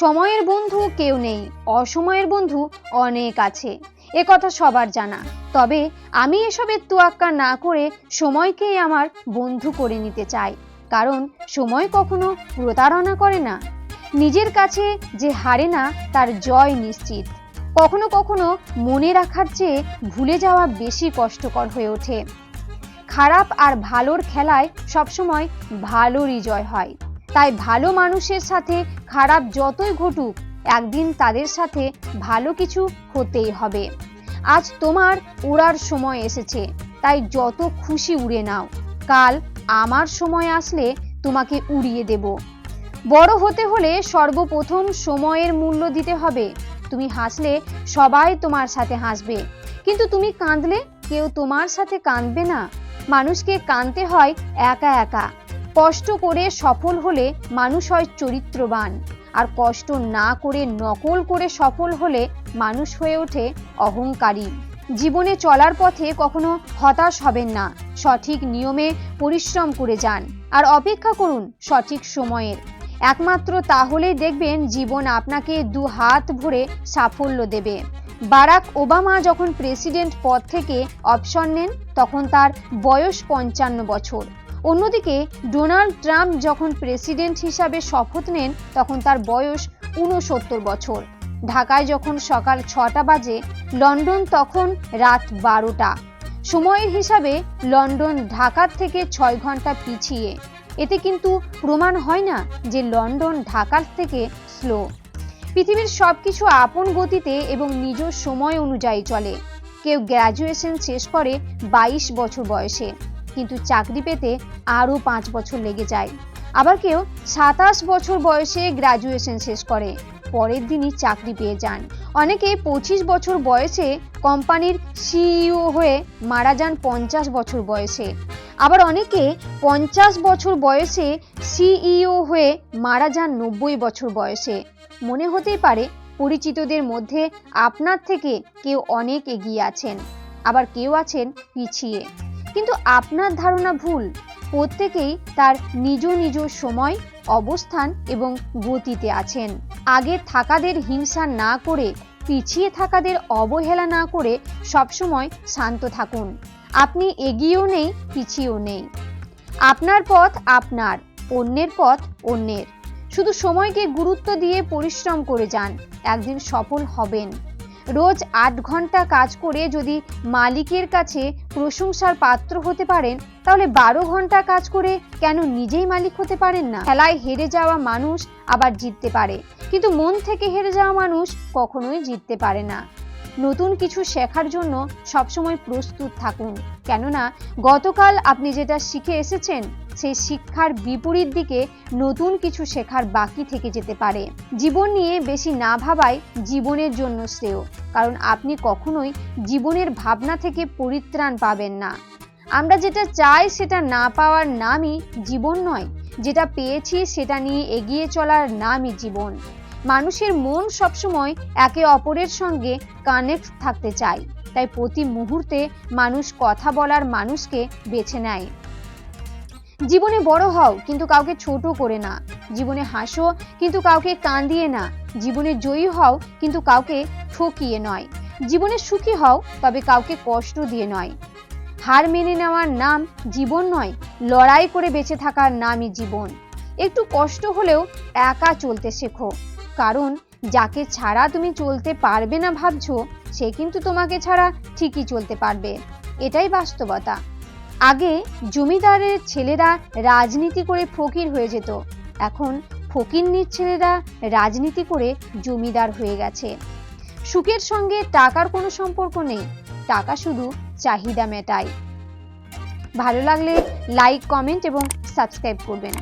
সময়ের বন্ধু কেউ নেই, অসময়ের বন্ধু অনেক আছে, এ কথা সবার জানা। তবে আমি এসবের তোয়াক্কা না করে সময়কেই আমার বন্ধু করে নিতে চাই, কারণ সময় কখনো প্রতারণা করে না। নিজের কাছে যে হারে না তার জয় নিশ্চিত। কখনো কখনো মনে রাখার চেয়ে ভুলে যাওয়া বেশি কষ্টকর হয়ে ওঠে। খারাপ আর ভালোর খেলায় সবসময় ভালোরই জয় হয়। তাই ভালো মানুষের সাথে খারাপ যতই ঘটুক, একদিন তাদের সাথে ভালো কিছু হতেই হবে। আজ তোমার উড়ার সময় এসেছে, তাই যত খুশি উড়ে নাও। কাল আমার সময় আসলে তোমাকে উড়িয়ে দেব। বড় হতে হলে সর্বপ্রথম সময়ের মূল্য দিতে হবে। তুমি হাসলে সবাই তোমার সাথে হাসবে, কিন্তু তুমি কাঁদলে কেউ তোমার সাথে কাঁদবে না। মানুষকে কাঁদতে হয় একা একা। কষ্ট করে সফল হলে মানুষ হয় চরিত্রবান, আর কষ্ট না করে নকল করে সফল হলে মানুষ হয়ে ওঠে অহংকারী। জীবনে চলার পথে কখনো হতাশ হবেন না। সঠিক নিয়মে পরিশ্রম করে যান আর অপেক্ষা করুন সঠিক সময়ের। একমাত্র তাহলেই দেখবেন জীবন আপনাকে দু হাত ভরে সাফল্য দেবে। বারাক ওবামা যখন প্রেসিডেন্ট পদ থেকে অবসর নেন তখন তার বয়স 55 বছর। অন্যদিকে ডোনাল্ড ট্রাম্প যখন প্রেসিডেন্ট হিসাবে শপথ নেন তখন তার বয়স 69 বছর। ঢাকায় যখন সকাল 6টা বাজে, লন্ডন তখন রাত 12টা। সময়ের হিসাবে লন্ডন ঢাকার থেকে 6 ঘন্টা পিছিয়ে। এতে কিন্তু প্রমাণ হয় না যে লন্ডন ঢাকার থেকে স্লো। পৃথিবীর সবকিছু আপন গতিতে এবং নিজ সময় অনুযায়ী চলে। কেউ গ্র্যাজুয়েশন শেষ করে 22 বছর বয়সে, কিন্তু চাকরি পেতে আরও 5 বছর লেগে যায়। আবার কেউ 27 বছর বয়সে গ্র্যাজুয়েশন শেষ করে, পরের দিনই চাকরি পেয়ে যান। অনেকে 25 বছর বয়সে কোম্পানির সিইও হয়ে মারা যান 50 বছর বয়সে। আবার অনেকে 50 বছর বয়সে সিইও হয়ে মারা যান 90 বছর বয়সে। মনে হতেই পারে পরিচিতদের মধ্যে আপনার থেকে কেউ অনেক এগিয়ে আছেন, আবার কেউ আছেন পিছিয়ে। কিন্তু আপনার ধারণা ভুল। প্রত্যেকেই তার নিজ নিজ সময়, অবস্থান এবং গতিতে আছেন। আগে থাকাদের হিংসা না করে, পিছিয়ে থাকাদের অবহেলা না করে সবসময় শান্ত থাকুন। আপনি এগিয়েও নেই, পিছিয়েও নেই। আপনার পথ আপনার, অন্যের পথ অন্যের। শুধু সময়কে গুরুত্ব দিয়ে পরিশ্রম করে যান, একদিন সফল হবেন। রোজ 8 ঘন্টা কাজ করে যদি মালিকের কাছে প্রশংসার পাত্র হতে পারেন, তাহলে 12 ঘন্টা কাজ করে কেন নিজেই মালিক হতে পারেন না? খেলায় হেরে যাওয়া মানুষ আবার জিততে পারে, কিন্তু মন থেকে হেরে যাওয়া মানুষ কখনোই জিততে পারে না। নতুন কিছু শেখার জন্য সবসময় প্রস্তুত থাকুন, কেননা গতকাল আপনি যেটা শিখে এসেছেন সেই শিক্ষার বিপরীত দিকে নতুন কিছু শেখার বাকি থেকে যেতে পারে। জীবন নিয়ে বেশি না ভাবাই জীবনের জন্য শ্রেয়, কারণ আপনি কখনোই জীবনের ভাবনা থেকে পরিত্রাণ পাবেন না। আমরা যেটা চাই সেটা না পাওয়ার নামই জীবন নয়, যেটা পেয়েছি সেটা নিয়ে এগিয়ে চলার নামই জীবন। মানুষের মন সবসময় একে অপরের সঙ্গে কানেক্ট থাকতে চায়, তাই প্রতি মুহূর্তে মানুষ কথা বলার মানুষকে বেছে নেয়। জীবনে বড় হও, কিন্তু কাউকে ছোট করে না। জীবনে হাসো, কিন্তু কাউকে কাঁদিয়ে না। জীবনে জয়ী হও, কিন্তু কাউকে ঠকিয়ে নয়। জীবনে সুখী হও, তবে কাউকে কষ্ট দিয়ে নয়। হার মেনে নেওয়ার নাম জীবন নয়, লড়াই করে বেঁচে থাকার নামই জীবন। একটু কষ্ট হলেও একা চলতে শেখো, কারণ যাকে ছাড়া তুমি চলতে পারবে না ভাবছো, সে কিন্তু তোমাকে ছাড়া ঠিকই চলতে পারবে। এটাই বাস্তবতা। আগে জমিদারের ছেলেরা রাজনীতি করে ফকির হয়ে যেত, এখন ফকিন্নির ছেলেরা রাজনীতি করে জমিদার হয়ে গেছে। সুখের সঙ্গে টাকার কোনো সম্পর্ক নেই, টাকা শুধু চাহিদা মেটায়। ভালো লাগলে লাইক, কমেন্ট এবং সাবস্ক্রাইব করবেন।